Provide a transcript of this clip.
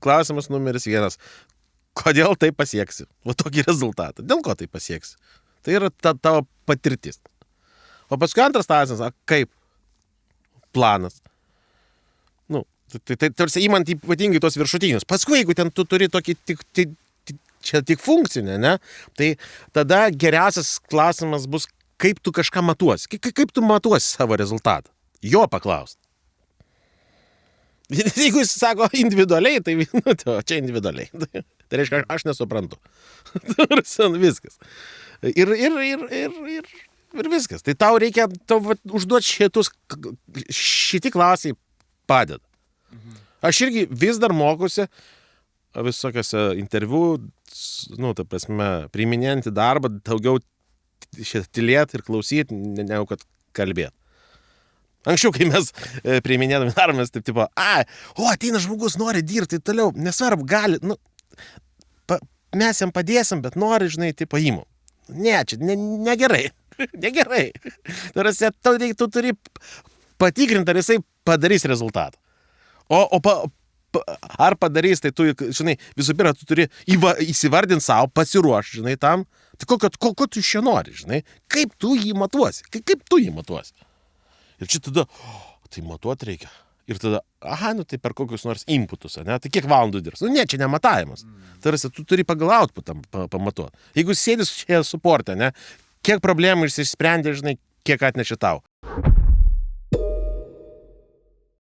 klausimas numeris 1. Kodėl tai pasieksi? O tokį rezultatą. Dėl ko tai pasieksi? Tai yra tavo patirtis. O paskui antras klausimas, kaip? Planas. Nu, tai tarsi įmant ypatingai tos viršutinius. Paskui, jeigu ten tu turi tokį čia tik funkcinę, ne? Tai tada geriausias klausimas bus, kaip tu kažką matuosi. Kaip tu matuosi savo rezultatą? Jo paklausti. Jeigu jis sako individualiai, tai čia individualiai. Tai reiškia, aš nesuprantu. Viskas. Ir viskas. Tai tau reikia užduoti šiti klausimai padeda. Aš irgi vis dar mokusi visokiose interviu, ta prasme, priiminėjant į darbą, daugiau tylėti ir klausyti, negu kad kalbėti. Anksčiau, kai mes priiminėdami darbą, mes taip tipo, ateina žmogus, nori dirbti, tai toliau, nesvarbu, gali, mes jam padėsim, bet nori, žinai, tipo įmu. Ne, čia negerai, negerai. Tarasi, tu turi patikrinti, ar jisai padarys rezultatą. Ar padarys, tai tu, žinai, visų pirma, tu turi įsivardinti savo, pasiruošti, žinai, tam. Tai ko tu iš čia nori, žinai? Kaip tu jį matuosi? Kaip tu jį matuosi? Ir čia tada, tai matuoti reikia. Ir tada, tai per kokius nors inputus, ne? Tai kiek valandų dirbs? Ne, čia nematavimas. Tarsi, tu turi pagal outputą pamatuoti. Jeigu sėdis čia suporte, ne? Kiek problemų išsisprendė, žinai, kiek atnešė tau.